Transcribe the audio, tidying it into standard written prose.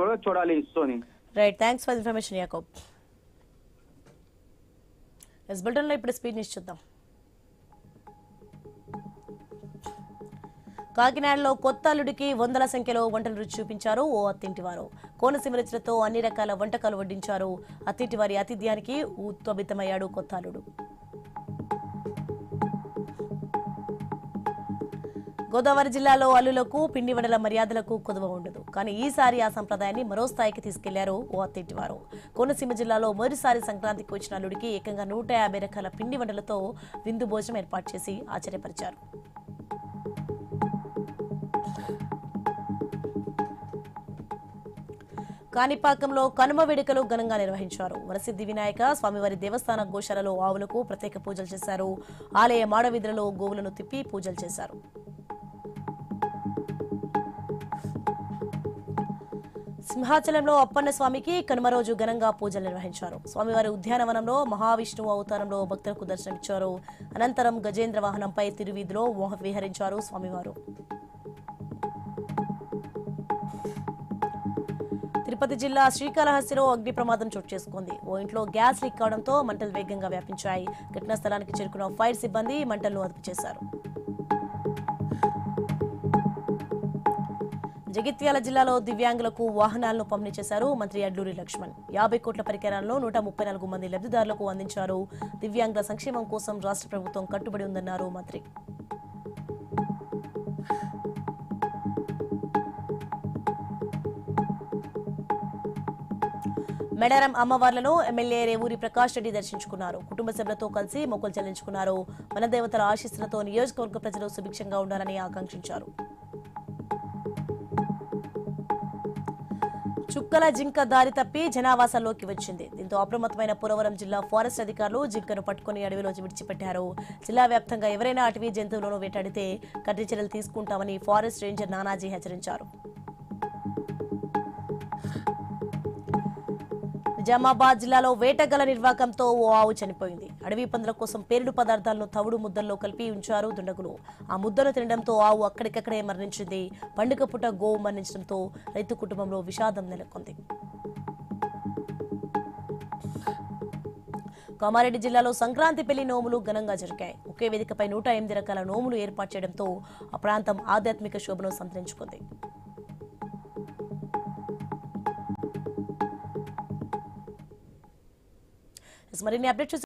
కూడా చూడాలి Soni. Right, thanks for information Yakob. ఎస్ బులెటిన్లో ఇప్పుడు స్పీడ్ న్యూస్ చూద్దాం. కాకినాడలో కొత్త అల్లుడికి వందల సంఖ్యలో వంటలు రుచి చూపించారు ఓ అత్తింటివారు. కోనసీమ రుచులతో అన్ని రకాల వంటకాలు వడ్డించారు. అత్తింటివారి ఆతిథ్యానికి ఉత్సాహితమయ్యాడు కొత్త అల్లుడు. గోదావరి జిల్లాలో అల్లులకు పిండి వంటల మర్యాదలకు కొదువ ఉండదు. కానీ ఈసారి ఆ సంప్రదాయాన్ని మరో స్థాయికి తీసుకెళ్లారు ఓ అత్తింటివారు. కోనసీమ జిల్లాలో మొదటిసారి సంక్రాంతికి వచ్చిన అల్లుడికి ఏకంగా 150 రకాల పిండి వంటలతో విందు భోజనం ఏర్పాటు చేసి ఆశ్చర్యపరిచారు. కాణిపాకంలో కనుమ వేడుకలు ఘనంగా నిర్వహించారు. వరసిద్ధి వినాయక స్వామివారి దేవస్థాన గోశాలలో ఆవులకు ప్రత్యేక పూజలు చేశారు. ఆలయ మాడవీధులలో గోవులను తిప్పి పూజలు చేశారు. సింహాచలంలో అప్పన్న స్వామికి కనుమ రోజు ఘనంగా పూజలు నిర్వహించారు. స్వామివారి ఉద్యానవనంలో మహావిష్ణువు అవతారంలో భక్తులకు దర్శనమిచ్చారు. అనంతరం గజేంద్ర వాహనంపై తిరువీధిలో విహరించారు స్వామివారు. తిరుపతి జిల్లా శ్రీకాళహస్తిలో అగ్ని ప్రమాదం చోటు చేసుకుంది. ఓ ఇంట్లో గ్యాస్ లీక్ కావడంతో మంటలు వేగంగా వ్యాపించాయి. ఘటనా స్థలానికి చేరుకున్న ఫైర్ సిబ్బంది మంటలను అదుపు చేశారు. జగిత్యాల జిల్లాలో దివ్యాంగులకు వాహనాలను పంపిణీ చేశారు మంత్రి అడ్లూరి లక్ష్మణ్. 50 కోట్ల పరికరాలను 134 మంది లబ్ధిదారులకు అందించారు. దివ్యాంగుల సంక్షేమం కోసం రాష్ట్ర ప్రభుత్వం కట్టుబడి ఉందన్నారు మంత్రి. మేడారం అమ్మవార్లను ఎమ్మెల్యే రేవూరి ప్రకాష్ రెడ్డి దర్శించుకున్నారు. కుటుంబ సభ్యులతో కలిసి మొక్కులు చెల్లించుకున్నారు. వనదేవతల ఆశీస్సులతో నియోజకవర్గ ప్రజలు సుభిక్షంగా ఉండాలని ఆకాంక్షించారు. చుక్కల జింక దారి తప్పి జనావాసాల్లోకి వచ్చింది. దీంతో అప్రమత్తమైన పోలవరం జిల్లా ఫారెస్ట్ అధికారులు జింకను పట్టుకుని అడవిలో విడిచిపెట్టారు. జిల్లా వ్యాప్తంగా ఎవరైనా అటవీ జంతువులను వేటాడితే కఠిన చర్యలు తీసుకుంటామని ఫారెస్ట్ రేంజర్ నానాజీ హెచ్చరించారు. నిజామాబాద్ జిల్లాలో వేటగల నిర్వాకంతో ఓ ఆవు చనిపోయింది. అడవి పందుల కోసం పేలుడు పదార్థాలను తవుడు ముద్దల్లో కలిపి ఉంచారు దుండగులు. ఆ ముద్దను తినడంతో ఆవు అక్కడికక్కడే మరణించింది. పండుగ పూట గోవు మరణించడంతో రైతు కుటుంబంలో విషాదం నెలకొంది. కామారెడ్డి జిల్లాలో సంక్రాంతి పెళ్లి నోములు ఘనంగా జరిగాయి. ఒకే వేదికపై 108 రకాల నోములు ఏర్పాటు చేయడంతో ఆ ప్రాంతం ఆధ్యాత్మిక శోభను సంతరించుకుంది. మరిన్ని అప్డేట్స్